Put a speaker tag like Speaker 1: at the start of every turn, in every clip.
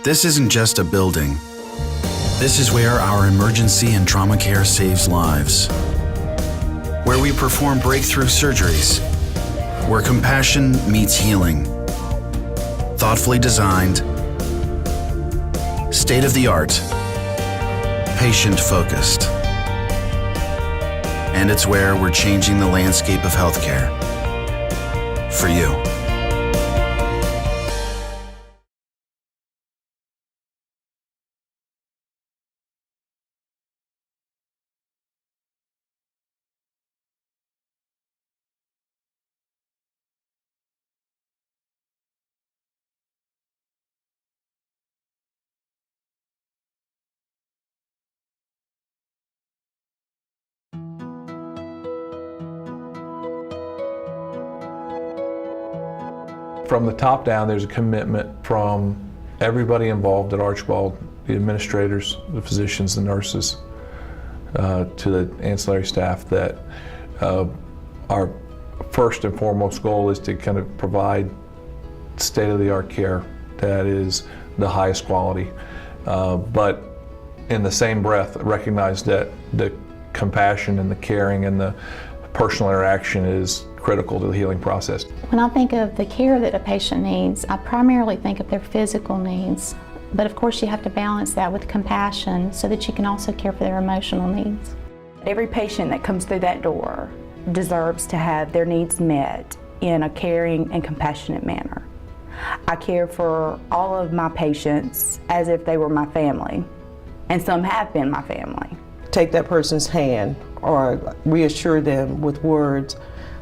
Speaker 1: This isn't just a building. This is where our emergency and trauma care saves lives. Where we perform breakthrough surgeries. Where compassion meets healing. Thoughtfully designed, state-of-the-art, patient-focused. And it's where we're changing the landscape of healthcare. For you.
Speaker 2: From the top down, there's a commitment from everybody involved at Archbold, the administrators, the physicians, the nurses, to the ancillary staff, that our first and foremost goal is to kind of provide state-of-the-art care that is the highest quality. But in the same breath, recognize that the compassion and the caring and the personal interaction is critical to the healing process.
Speaker 3: When I think of the care that a patient needs, I primarily think of their physical needs. But of course you have to balance that with compassion so that you can also care for their emotional needs.
Speaker 4: Every patient that comes through that door deserves to have their needs met in a caring and compassionate manner. I care for all of my patients as if they were my family, and some have been my family.
Speaker 5: Take that person's hand or reassure them with words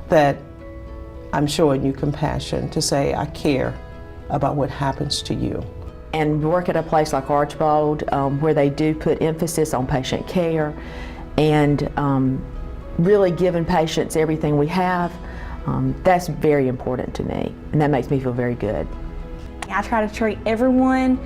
Speaker 5: that I'm showing you compassion, to say I care about what happens to you.
Speaker 6: And work at a place like Archbold where they do put emphasis on patient care and really giving patients everything we have, that's very important to me, and that makes me feel very good.
Speaker 7: I try to treat everyone,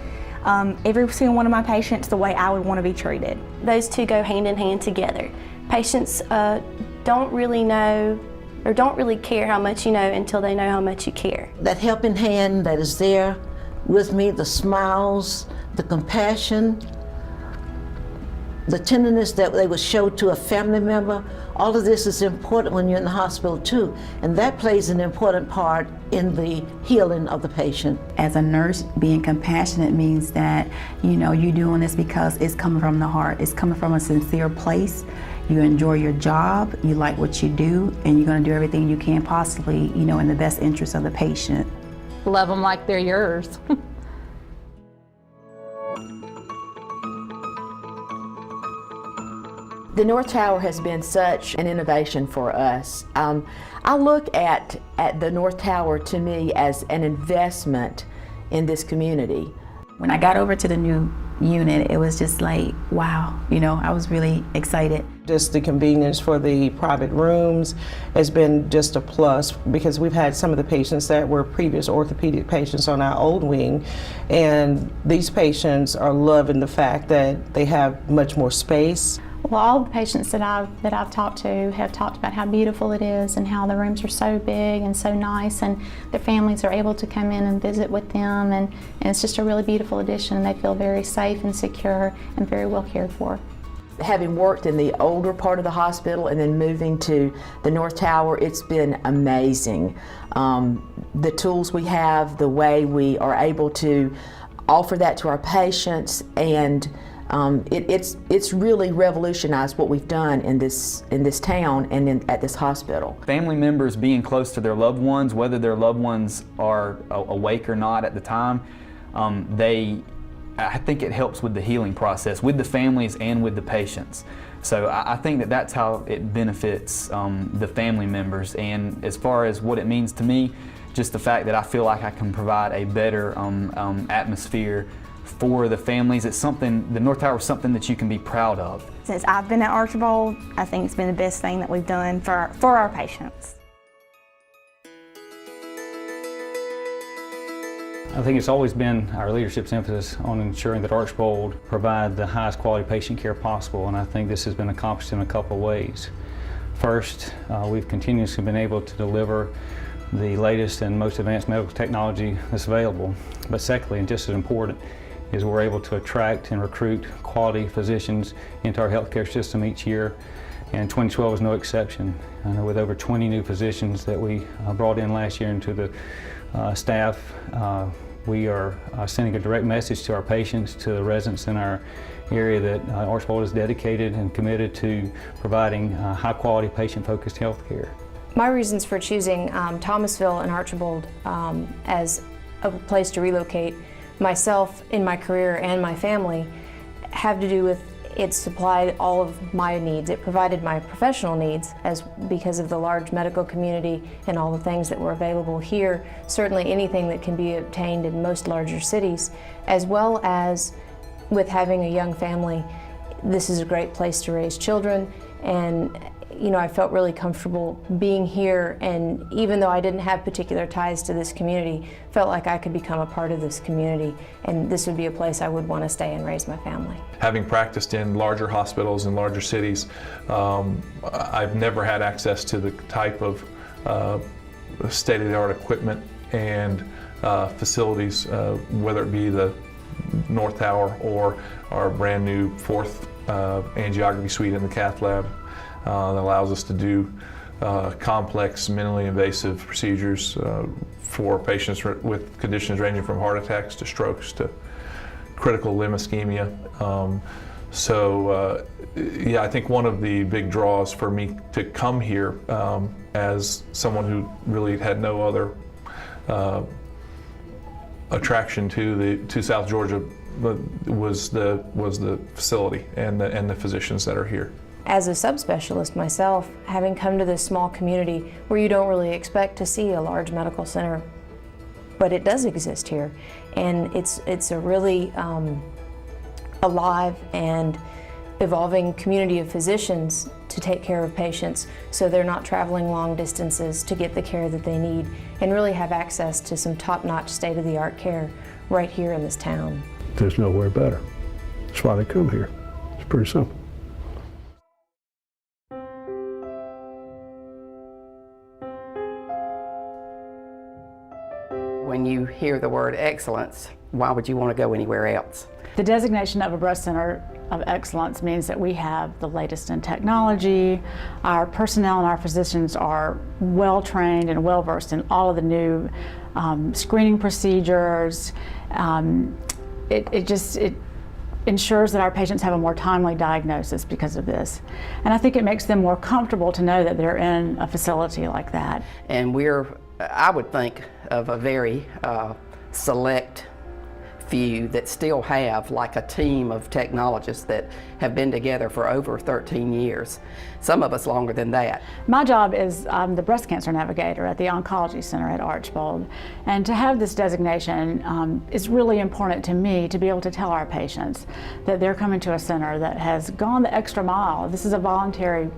Speaker 7: every single one of my patients, the way I would want to be treated.
Speaker 8: Those two go hand in hand together. Patients don't really know or don't really care how much you know until they know how much you care.
Speaker 9: That helping hand that is there with me, the smiles, the compassion, the tenderness that they would show to a family member, all of this is important when you're in the hospital too, and that plays an important part in the healing of the patient.
Speaker 10: As a nurse, being compassionate means that, you know, you're doing this because it's coming from the heart, it's coming from a sincere place. You enjoy your job, you like what you do, and you're going to do everything you can possibly, you know, in the best interest of the patient.
Speaker 11: Love them like they're yours.
Speaker 6: The North Tower has been such an innovation for us. I look at the North Tower, to me, as an investment in this community.
Speaker 10: When I got over to the new unit, it was just like, wow, you know, I was really excited.
Speaker 5: Just the convenience for the private rooms has been just a plus, because we've had some of the patients that were previous orthopedic patients on our old wing, and these patients are loving the fact that they have much more space.
Speaker 3: Well, all the patients that I've talked to have talked about how beautiful it is and how the rooms are so big and so nice, and their families are able to come in and visit with them, and it's just a really beautiful addition. They feel very safe and secure and very well cared for.
Speaker 6: Having worked in the older part of the hospital and then moving to the North Tower, it's been amazing. The tools we have, the way we are able to offer that to our patients, and it's really revolutionized what we've done in this town and at this hospital.
Speaker 12: Family members being close to their loved ones, whether their loved ones are awake or not at the time, I think it helps with the healing process, with the families and with the patients. So I think that that's how it benefits the family members. And as far as what it means to me, just the fact that I feel like I can provide a better atmosphere for the families. It's something, the North Tower is something that you can be proud of.
Speaker 7: Since I've been at Archbold, I think it's been the best thing that we've done for our patients.
Speaker 13: I think it's always been our leadership's emphasis on ensuring that Archbold provide the highest quality patient care possible, and I think this has been accomplished in a couple of ways. First, we've continuously been able to deliver the latest and most advanced medical technology that's available. But secondly, and just as important, is we're able to attract and recruit quality physicians into our healthcare system each year, and 2012 is no exception. With over 20 new physicians that we brought in last year into the staff, we are sending a direct message to our patients, to the residents in our area, that Archbold is dedicated and committed to providing high-quality, patient-focused health care.
Speaker 14: My reasons for choosing Thomasville and Archbold as a place to relocate myself in my career and my family have to do with it supplied all of my needs. It provided my professional needs because of the large medical community and all the things that were available here, certainly anything that can be obtained in most larger cities, as well as with having a young family. This is a great place to raise children, and I felt really comfortable being here, and even though I didn't have particular ties to this community, felt like I could become a part of this community, and this would be a place I would want to stay and raise my family.
Speaker 2: Having practiced in larger hospitals in larger cities, I've never had access to the type of state-of-the-art equipment and facilities, whether it be the North Tower or our brand new 4th angiography suite in the cath lab. That allows us to do complex, minimally invasive procedures for patients with conditions ranging from heart attacks to strokes to critical limb ischemia. Yeah, I think one of the big draws for me to come here as someone who really had no other attraction to South Georgia was the facility and the physicians that are here.
Speaker 14: As a subspecialist myself, having come to this small community where you don't really expect to see a large medical center, but it does exist here, and it's a really alive and evolving community of physicians to take care of patients, so they're not traveling long distances to get the care that they need, and really have access to some top-notch, state-of-the-art care right here in this town.
Speaker 15: There's nowhere better. That's why they come here. It's pretty simple.
Speaker 16: When you hear the word excellence, why would you want to go anywhere else?
Speaker 11: The designation of a breast center of excellence means that we have the latest in technology. Our personnel and our physicians are well trained and well versed in all of the new screening procedures. It ensures that our patients have a more timely diagnosis because of this. And I think it makes them more comfortable to know that they're in a facility like that.
Speaker 16: And I would think of a very select few that still have like a team of technologists that have been together for over 13 years. Some of us longer than that.
Speaker 11: My job is I'm the breast cancer navigator at the Oncology Center at Archbold. And to have this designation is really important to me to be able to tell our patients that they're coming to a center that has gone the extra mile. This is a voluntary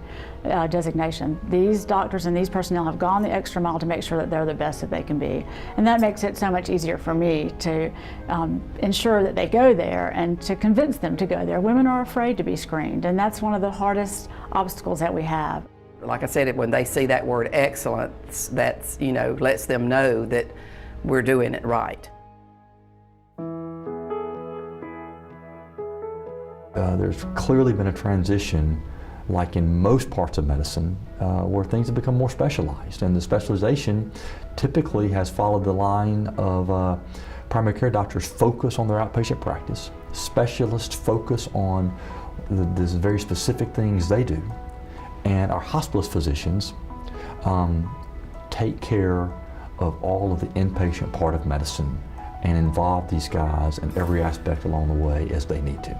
Speaker 11: designation. These doctors and these personnel have gone the extra mile to make sure that they're the best that they can be. And that makes it so much easier for me to ensure that they go there and to convince them to go there. Women are afraid to be screened, and that's one of the hardest obstacles that we have.
Speaker 16: Like I said, when they see that word excellence, that's, lets them know that we're doing it right.
Speaker 17: There's clearly been a transition, like in most parts of medicine, where things have become more specialized, and the specialization typically has followed the line of primary care doctors focus on their outpatient practice, specialists focus on the very specific things they do, and our hospitalist physicians take care of all of the inpatient part of medicine and involve these guys in every aspect along the way as they need to.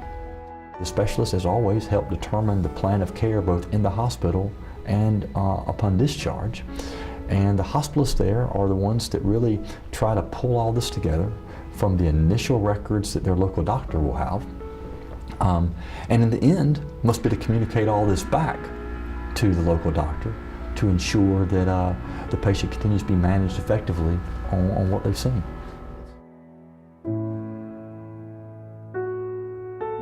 Speaker 17: The specialist has always helped determine the plan of care both in the hospital and upon discharge. And the hospitalists there are the ones that really try to pull all this together from the initial records that their local doctor will have. And in the end, must be to communicate all this back to the local doctor to ensure that the patient continues to be managed effectively on what they've seen.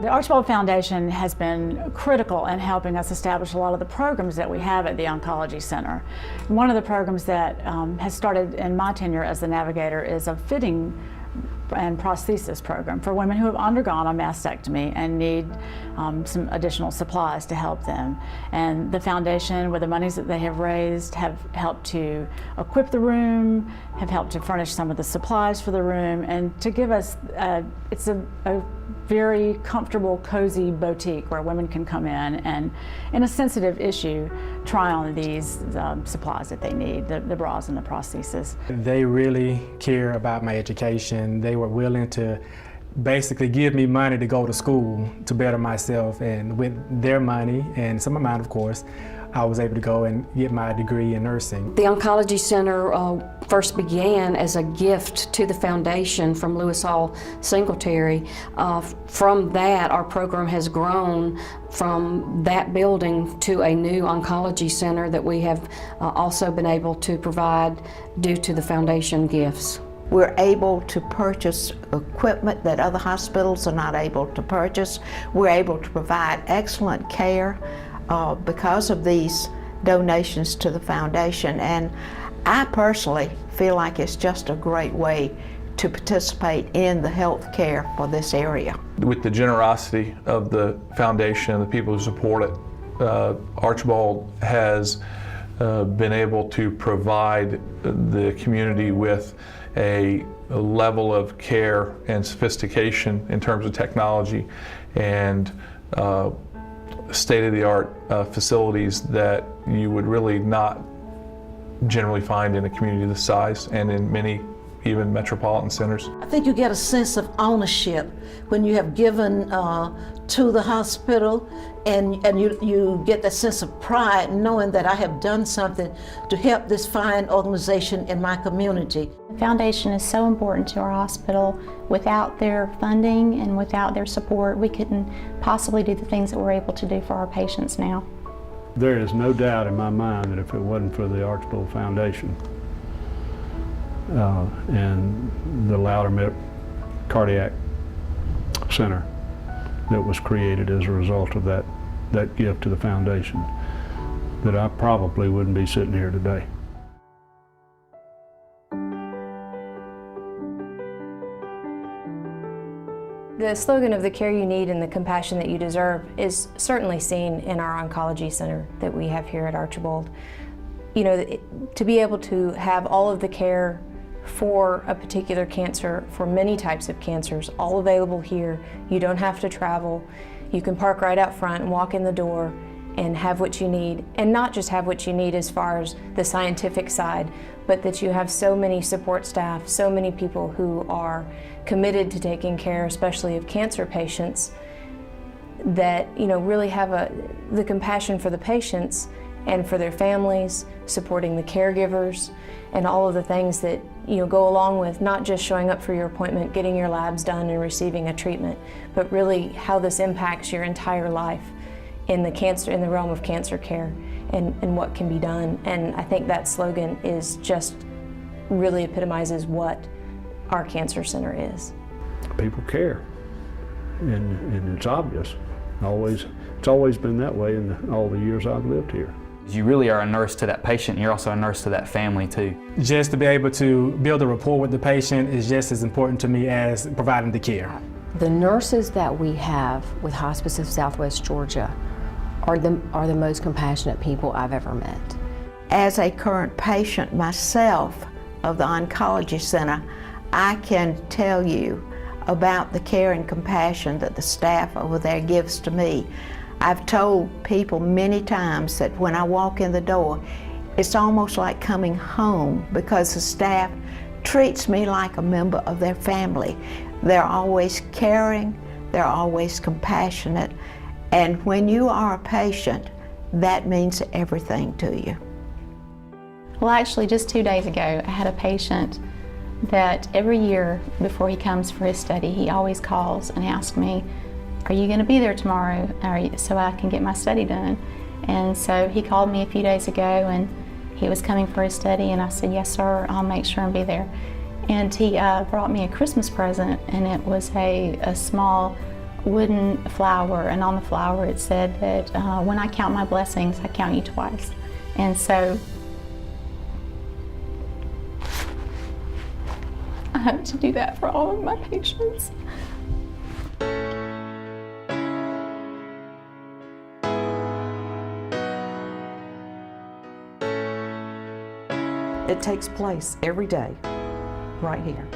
Speaker 11: The Archbold Foundation has been critical in helping us establish a lot of the programs that we have at the Oncology Center. One of the programs that has started in my tenure as the navigator is a fitting and prosthesis program for women who have undergone a mastectomy and need some additional supplies to help them. And the foundation, with the monies that they have raised, have helped to equip the room, have helped to furnish some of the supplies for the room, and to give us, it's a very comfortable, cozy boutique where women can come in a sensitive issue, try on these supplies that they need, the bras and the prosthesis.
Speaker 18: They really care about my education. They were willing to basically give me money to go to school to better myself, and with their money and some amount, of course, I was able to go and get my degree in nursing.
Speaker 19: The Oncology Center first began as a gift to the foundation from Lewis Hall Singletary. From that, our program has grown from that building to a new oncology center that we have also been able to provide due to the foundation gifts.
Speaker 9: We're able to purchase equipment that other hospitals are not able to purchase. We're able to provide excellent care because of these donations to the foundation, and I personally feel like it's just a great way to participate in the health care for this area.
Speaker 2: With the generosity of the foundation and the people who support it, Archbold has been able to provide the community with a level of care and sophistication in terms of technology and state-of-the-art facilities that you would really not generally find in a community this size and in many even metropolitan centers.
Speaker 9: I think you get a sense of ownership when you have given to the hospital, and you get that sense of pride knowing that I have done something to help this fine organization in my community.
Speaker 3: The foundation is so important to our hospital. Without their funding and without their support, we couldn't possibly do the things that we're able to do for our patients now.
Speaker 15: There is no doubt in my mind that if it wasn't for the Archbold Foundation and the Loudermilk Cardiac Center that was created as a result of that gift to the foundation, that I probably wouldn't be sitting here today.
Speaker 14: The slogan of the care you need and the compassion that you deserve is certainly seen in our oncology center that we have here at Archbold. You know, to be able to have all of the care for a particular cancer, for many types of cancers, all available here. You don't have to travel. You can park right out front and walk in the door and have what you need. And not just have what you need as far as the scientific side, but that you have so many support staff, so many people who are committed to taking care, especially of cancer patients, that really have the compassion for the patients and for their families, supporting the caregivers, and all of the things that go along with not just showing up for your appointment, getting your labs done, and receiving a treatment, but really how this impacts your entire life in the realm of cancer care and what can be done. And I think that slogan is just really epitomizes what our cancer center is.
Speaker 15: People care, and it's obvious. It's always been that way in all the years I've lived here.
Speaker 12: You really are a nurse to that patient, and you're also a nurse to that family too.
Speaker 18: Just to be able to build a rapport with the patient is just as important to me as providing the care.
Speaker 20: The nurses that we have with Hospice of Southwest Georgia are the most compassionate people I've ever met.
Speaker 9: As a current patient myself of the Oncology Center, I can tell you about the care and compassion that the staff over there gives to me. I've told people many times that when I walk in the door, it's almost like coming home because the staff treats me like a member of their family. They're always caring, they're always compassionate, and when you are a patient, that means everything to you.
Speaker 3: Well, actually, just 2 days ago, I had a patient that every year before he comes for his study, he always calls and asks me, "Are you going to be there tomorrow so I can get my study done?" And so he called me a few days ago, and he was coming for his study, and I said, "Yes, sir, I'll make sure and be there." And he brought me a Christmas present, and it was a small wooden flower, and on the flower it said that when I count my blessings, I count you twice. And so I hope to do that for all of my patients.
Speaker 21: It takes place every day, right here.